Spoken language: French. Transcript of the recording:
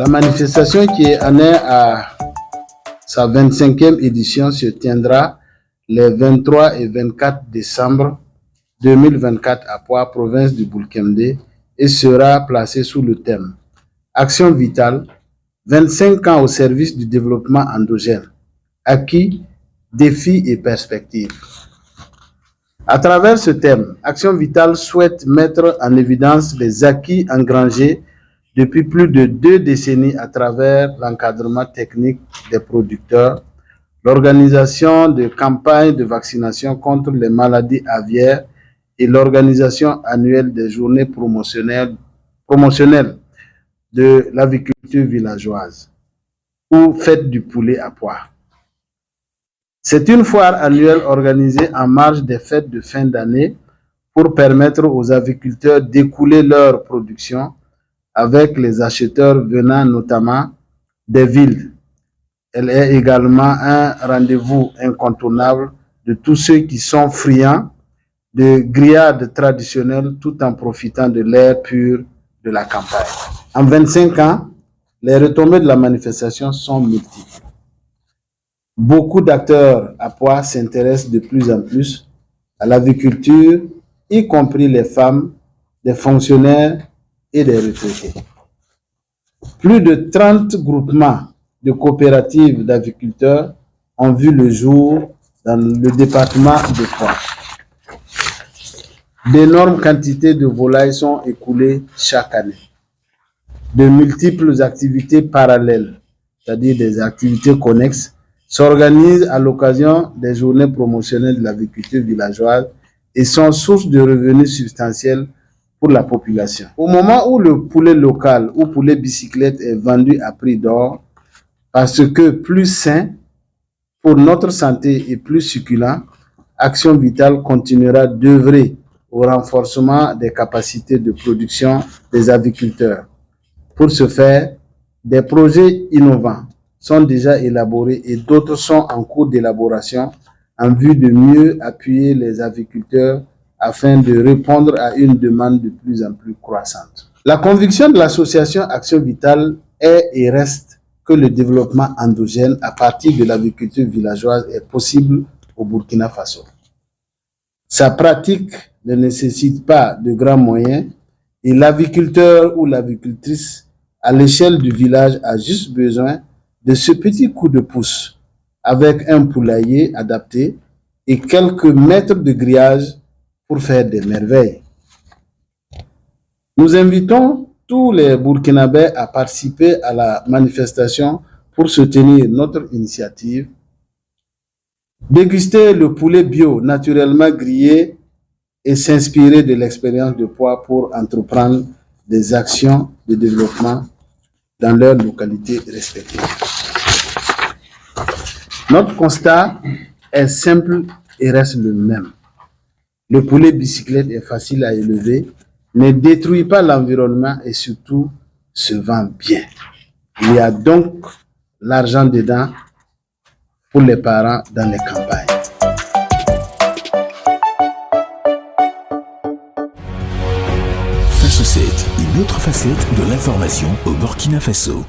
La manifestation qui en est à sa 25e édition se tiendra les 23 et 24 décembre 2024 à Poix, province du Boulkemdé, et sera placée sous le thème Action vitale, 25 ans au service du développement endogène, acquis, défis et perspectives. À travers ce thème, Action vitale souhaite mettre en évidence les acquis engrangés depuis plus de 2 décennies à travers l'encadrement technique des producteurs, l'organisation de campagnes de vaccination contre les maladies aviaires et l'organisation annuelle des journées promotionnelles de l'aviculture villageoise ou fête du poulet à Poix. C'est une foire annuelle organisée en marge des fêtes de fin d'année pour permettre aux aviculteurs d'écouler leur production avec les acheteurs venant notamment des villes. Elle est également un rendez-vous incontournable de tous ceux qui sont friands de grillades traditionnelles tout en profitant de l'air pur de la campagne. En 25 ans, les retombées de la manifestation sont multiples. Beaucoup d'acteurs à Poix s'intéressent de plus en plus à l'aviculture, y compris les femmes, des fonctionnaires et des retraités. Plus de 30 groupements de coopératives d'aviculteurs ont vu le jour dans le département de Poix. D'énormes quantités de volailles sont écoulées chaque année. De multiples activités parallèles, c'est-à-dire des activités connexes, s'organisent à l'occasion des journées promotionnelles de l'agriculture villageoise et sont source de revenus substantiels pour la population. Au moment où le poulet local ou poulet bicyclette est vendu à prix d'or, parce que plus sain pour notre santé et plus succulent, Action Vitale continuera d'œuvrer au renforcement des capacités de production des aviculteurs. Pour ce faire, des projets innovants sont déjà élaborés et d'autres sont en cours d'élaboration en vue de mieux appuyer les aviculteurs afin de répondre à une demande de plus en plus croissante. La conviction de l'association Action Vitale est et reste que le développement endogène à partir de l'agriculture villageoise est possible au Burkina Faso. Sa pratique ne nécessite pas de grands moyens et l'aviculteur ou l'avicultrice à l'échelle du village a juste besoin de ce petit coup de pouce avec un poulailler adapté et quelques mètres de grillage pour faire des merveilles. Nous invitons tous les Burkinabés à participer à la manifestation pour soutenir notre initiative. Déguster le poulet bio naturellement grillé et s'inspirer de l'expérience de Poix pour entreprendre des actions de développement dans leurs localités respectives. Notre constat est simple et reste le même. Le poulet bicyclette est facile à élever, ne détruit pas l'environnement et surtout se vend bien. Il y a donc l'argent dedans pour les parents dans les campagnes. Faso 7, une autre facette de l'information au Burkina Faso.